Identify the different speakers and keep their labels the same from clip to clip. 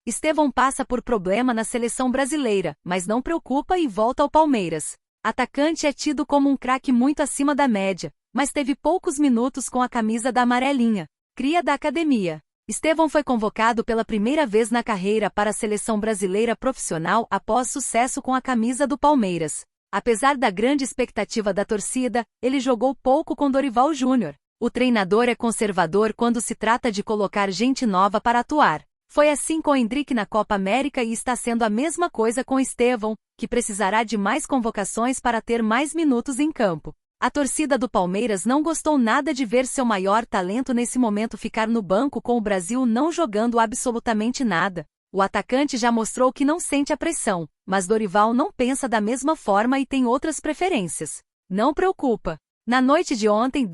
Speaker 1: Estevão passa por problema na seleção brasileira, mas não preocupa e volta ao Palmeiras. Atacante é tido como um craque muito acima da média, mas teve poucos minutos com a camisa da amarelinha. Cria da academia. Estevão foi convocado pela primeira vez na carreira para a seleção brasileira profissional após sucesso com a camisa do Palmeiras. Apesar da grande expectativa da torcida, ele jogou pouco com Dorival Júnior. O treinador é conservador quando se trata de colocar gente nova para atuar. Foi assim com Endrick na Copa América e está sendo a mesma coisa com Estevão, que precisará de mais convocações para ter mais minutos em campo. A torcida do Palmeiras não gostou nada de ver seu maior talento nesse momento ficar no banco com o Brasil não jogando absolutamente nada. O atacante já mostrou que não sente a pressão, mas Dorival não pensa da mesma forma e tem outras preferências. Não preocupa. Na noite de ontem,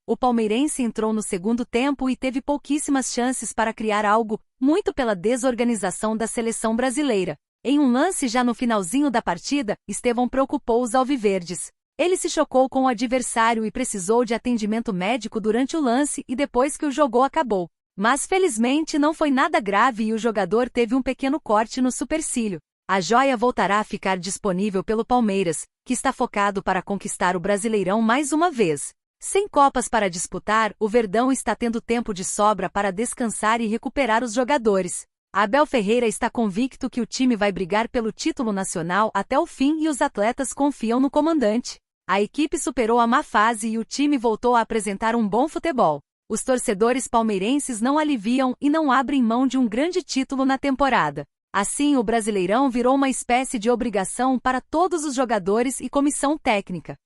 Speaker 1: o palmeirense entrou no segundo tempo e teve pouquíssimas chances para criar algo, muito pela desorganização da seleção brasileira. Em um lance já no finalzinho da partida, Estevão preocupou os alviverdes. Ele se chocou com o adversário e precisou de atendimento médico durante o lance e depois que o jogo acabou. Mas felizmente não foi nada grave e o jogador teve um pequeno corte no supercílio. A joia voltará a ficar disponível pelo Palmeiras, que está focado para conquistar o Brasileirão mais uma vez. Sem Copas para disputar, o Verdão está tendo tempo de sobra para descansar e recuperar os jogadores. Abel Ferreira está convicto que o time vai brigar pelo título nacional até o fim e os atletas confiam no comandante. A equipe superou a má fase e o time voltou a apresentar um bom futebol. Os torcedores palmeirenses não aliviam e não abrem mão de um grande título na temporada. Assim, o Brasileirão virou uma espécie de obrigação para todos os jogadores e comissão técnica.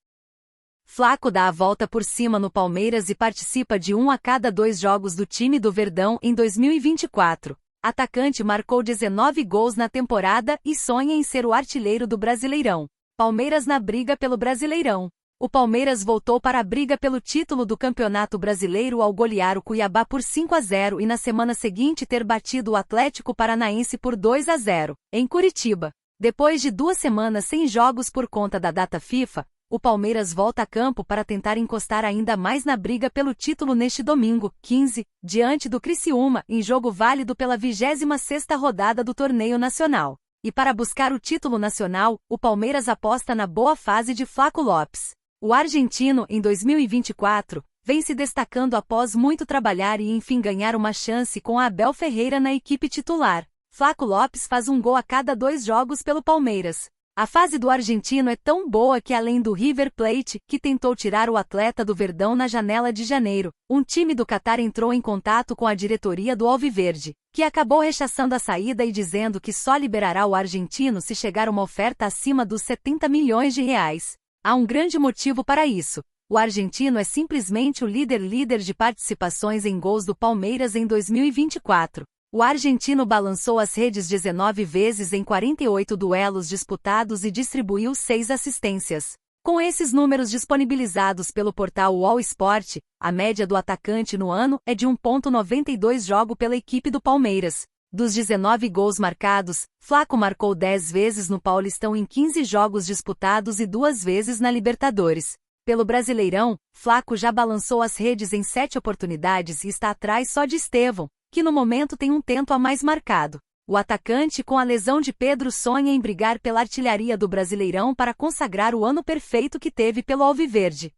Speaker 1: Flaco dá a volta por cima no Palmeiras e participa de 1 a cada 2 jogos do time do Verdão em 2024. Atacante marcou 19 gols na temporada e sonha em ser o artilheiro do Brasileirão. Palmeiras na briga pelo Brasileirão. O Palmeiras voltou para a briga pelo título do Campeonato Brasileiro ao golear o Cuiabá por 5-0 e na semana seguinte ter batido o Atlético Paranaense por 2-0, em Curitiba. Depois de 2 semanas sem jogos por conta da data FIFA, o Palmeiras volta a campo para tentar encostar ainda mais na briga pelo título neste domingo, 15, diante do Criciúma, em jogo válido pela 26ª rodada do torneio nacional. E para buscar o título nacional, o Palmeiras aposta na boa fase de Flaco Lopes. O argentino, em 2024, vem se destacando após muito trabalhar e enfim ganhar uma chance com a Abel Ferreira na equipe titular. Flaco Lopes faz um gol a cada 2 jogos pelo Palmeiras. A fase do argentino é tão boa que além do River Plate, que tentou tirar o atleta do Verdão na janela de janeiro, um time do Catar entrou em contato com a diretoria do Alviverde, que acabou rechaçando a saída e dizendo que só liberará o argentino se chegar uma oferta acima dos 70 milhões de reais. Há um grande motivo para isso. O argentino é simplesmente o líder de participações em gols do Palmeiras em 2024. O argentino balançou as redes 19 vezes em 48 duelos disputados e distribuiu 6 assistências. Com esses números disponibilizados pelo portal UOL Sport, a média do atacante no ano é de 1,92 jogo pela equipe do Palmeiras. Dos 19 gols marcados, Flaco marcou 10 vezes no Paulistão em 15 jogos disputados e 2 vezes na Libertadores. Pelo Brasileirão, Flaco já balançou as redes em 7 oportunidades e está atrás só de Estevão, que no momento tem um tento a mais marcado. O atacante com a lesão de Pedro sonha em brigar pela artilharia do Brasileirão para consagrar o ano perfeito que teve pelo Alviverde.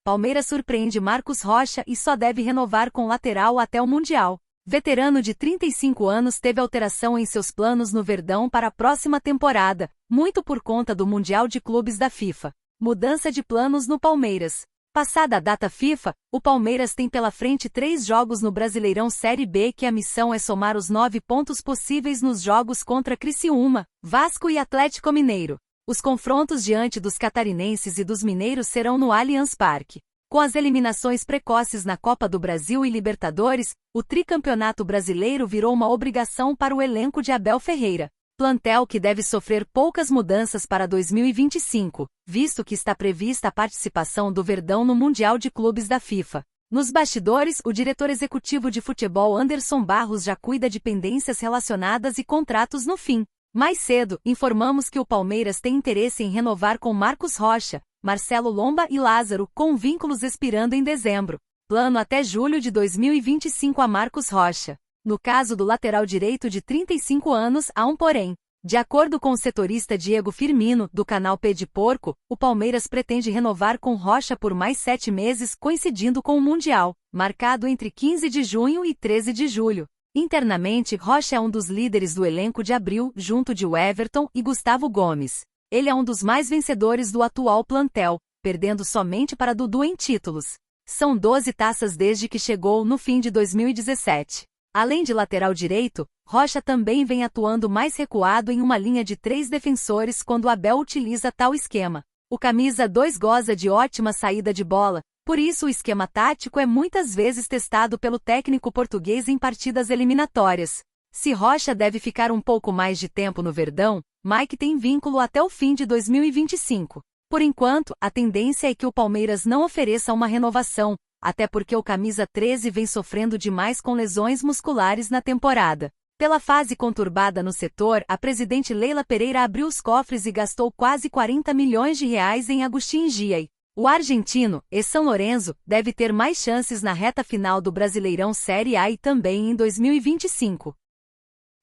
Speaker 1: Palmeiras surpreende Marcos Rocha e só deve renovar com lateral até o Mundial. Veterano de 35 anos teve alteração em seus planos no Verdão para a próxima temporada, muito por conta do Mundial de Clubes da FIFA. Mudança de planos no Palmeiras. Passada a data FIFA, o Palmeiras tem pela frente 3 jogos no Brasileirão Série B que a missão é somar os 9 pontos possíveis nos jogos contra Criciúma, Vasco e Atlético Mineiro. Os confrontos diante dos catarinenses e dos mineiros serão no Allianz Parque. Com as eliminações precoces na Copa do Brasil e Libertadores, o tricampeonato brasileiro virou uma obrigação para o elenco de Abel Ferreira. Plantel que deve sofrer poucas mudanças para 2025, visto que está prevista a participação do Verdão no Mundial de Clubes da FIFA. Nos bastidores, o diretor executivo de futebol Anderson Barros já cuida de pendências relacionadas e contratos no fim. Mais cedo, informamos que o Palmeiras tem interesse em renovar com Marcos Rocha, Marcelo Lomba e Lázaro, com vínculos expirando em dezembro. Plano até julho de 2025 a Marcos Rocha. No caso do lateral direito de 35 anos, há um porém. De acordo com o setorista Diego Firmino, do canal Pé de Porco, o Palmeiras pretende renovar com Rocha por mais 7 meses, coincidindo com o Mundial, marcado entre 15 de junho e 13 de julho. Internamente, Rocha é um dos líderes do elenco de abril, junto de Everton e Gustavo Gomes. Ele é um dos mais vencedores do atual plantel, perdendo somente para Dudu em títulos. São 12 taças desde que chegou no fim de 2017. Além de lateral direito, Rocha também vem atuando mais recuado em uma linha de 3 defensores quando Abel utiliza tal esquema. O camisa 2 goza de ótima saída de bola, por isso o esquema tático é muitas vezes testado pelo técnico português em partidas eliminatórias. Se Rocha deve ficar um pouco mais de tempo no Verdão, Mike tem vínculo até o fim de 2025. Por enquanto, a tendência é que o Palmeiras não ofereça uma renovação, até porque o camisa 13 vem sofrendo demais com lesões musculares na temporada. Pela fase conturbada no setor, a presidente Leila Pereira abriu os cofres e gastou quase 40 milhões de reais em Agustín Giai. O argentino, e São Lourenço, deve ter mais chances na reta final do Brasileirão Série A e também em 2025.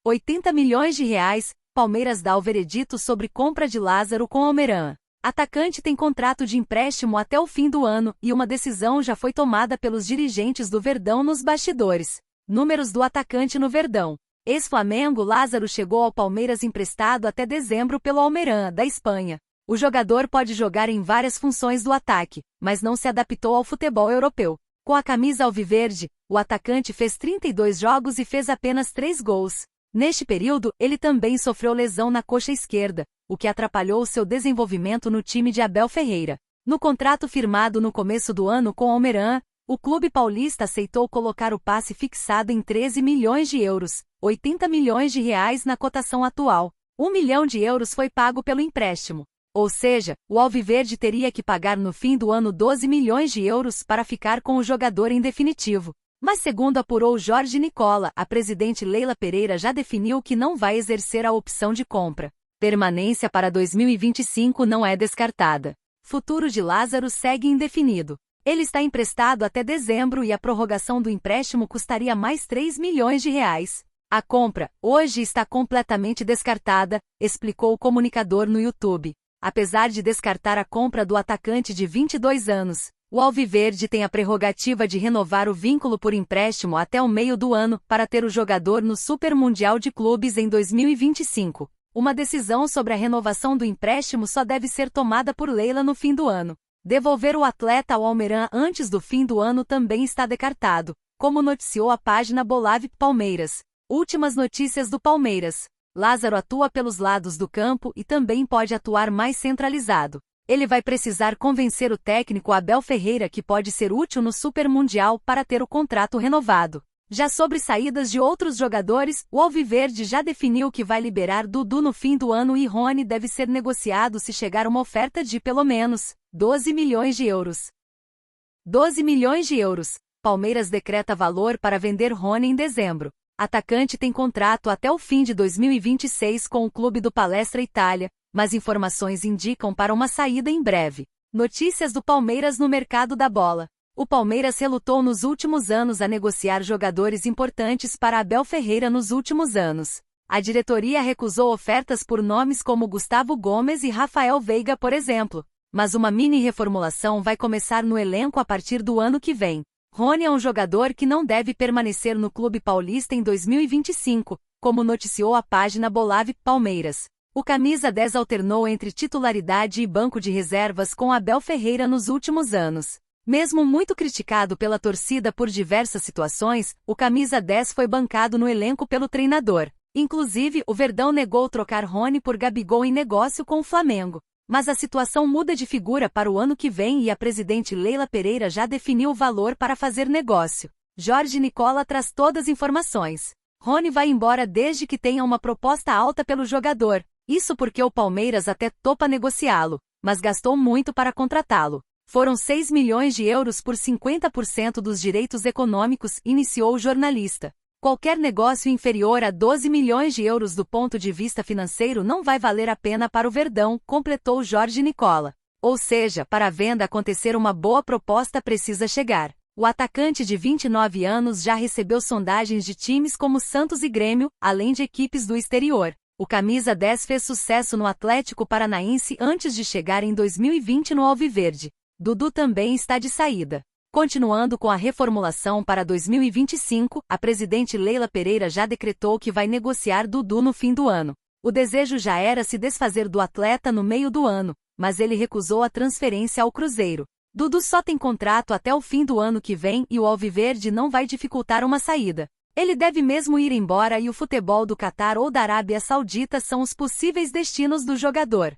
Speaker 1: 80 milhões de reais, Palmeiras dá o veredito sobre compra de Lázaro com Almeran. Atacante tem contrato de empréstimo até o fim do ano e uma decisão já foi tomada pelos dirigentes do Verdão nos bastidores. Números do atacante no Verdão. Ex-Flamengo, Lázaro chegou ao Palmeiras emprestado até dezembro pelo Almeran, da Espanha. O jogador pode jogar em várias funções do ataque, mas não se adaptou ao futebol europeu. Com a camisa alviverde, o atacante fez 32 jogos e fez apenas 3 gols. Neste período, ele também sofreu lesão na coxa esquerda, o que atrapalhou seu desenvolvimento no time de Abel Ferreira. No contrato firmado no começo do ano com Almeran, o clube paulista aceitou colocar o passe fixado em 13 milhões de euros, 80 milhões de reais na cotação atual. 1 milhão de euros foi pago pelo empréstimo. Ou seja, o alviverde teria que pagar no fim do ano 12 milhões de euros para ficar com o jogador em definitivo. Mas segundo apurou Jorge Nicola, a presidente Leila Pereira já definiu que não vai exercer a opção de compra. Permanência para 2025 não é descartada. Futuro de Lázaro segue indefinido. Ele está emprestado até dezembro e a prorrogação do empréstimo custaria mais 3 milhões de reais. A compra, hoje, está completamente descartada, explicou o comunicador no YouTube. Apesar de descartar a compra do atacante de 22 anos, o alviverde tem a prerrogativa de renovar o vínculo por empréstimo até o meio do ano para ter o jogador no Super Mundial de Clubes em 2025. Uma decisão sobre a renovação do empréstimo só deve ser tomada por Leila no fim do ano. Devolver o atleta ao Almeran antes do fim do ano também está descartado, como noticiou a página Bolave Palmeiras. Últimas notícias do Palmeiras. Lázaro atua pelos lados do campo e também pode atuar mais centralizado. Ele vai precisar convencer o técnico Abel Ferreira que pode ser útil no Super Mundial para ter o contrato renovado. Já sobre saídas de outros jogadores, o alviverde já definiu que vai liberar Dudu no fim do ano e Rony deve ser negociado se chegar uma oferta de pelo menos 12 milhões de euros. 12 milhões de euros. Palmeiras decreta valor para vender Rony em dezembro. Atacante tem contrato até o fim de 2026 com o clube do Palestra Itália, mas informações indicam para uma saída em breve. Notícias do Palmeiras no mercado da bola. O Palmeiras relutou nos últimos anos a negociar jogadores importantes para Abel Ferreira nos últimos anos. A diretoria recusou ofertas por nomes como Gustavo Gomes e Rafael Veiga, por exemplo. Mas uma mini reformulação vai começar no elenco a partir do ano que vem. Rony é um jogador que não deve permanecer no clube paulista em 2025, como noticiou a página Bolave Palmeiras. O camisa 10 alternou entre titularidade e banco de reservas com Abel Ferreira nos últimos anos. Mesmo muito criticado pela torcida por diversas situações, o camisa 10 foi bancado no elenco pelo treinador. Inclusive, o Verdão negou trocar Rony por Gabigol em negócio com o Flamengo. Mas a situação muda de figura para o ano que vem e a presidente Leila Pereira já definiu o valor para fazer negócio. Jorge Nicola traz todas as informações. Rony vai embora desde que tenha uma proposta alta pelo jogador. Isso porque o Palmeiras até topa negociá-lo, mas gastou muito para contratá-lo. Foram 6 milhões de euros por 50% dos direitos econômicos, iniciou o jornalista. Qualquer negócio inferior a 12 milhões de euros do ponto de vista financeiro não vai valer a pena para o Verdão, completou Jorge Nicola. Ou seja, para a venda acontecer uma boa proposta precisa chegar. O atacante de 29 anos já recebeu sondagens de times como Santos e Grêmio, além de equipes do exterior. O camisa 10 fez sucesso no Atlético Paranaense antes de chegar em 2020 no Alviverde. Dudu também está de saída. Continuando com a reformulação para 2025, a presidente Leila Pereira já decretou que vai negociar Dudu no fim do ano. O desejo já era se desfazer do atleta no meio do ano, mas ele recusou a transferência ao Cruzeiro. Dudu só tem contrato até o fim do ano que vem e o Alviverde não vai dificultar uma saída. Ele deve mesmo ir embora e o futebol do Catar ou da Arábia Saudita são os possíveis destinos do jogador.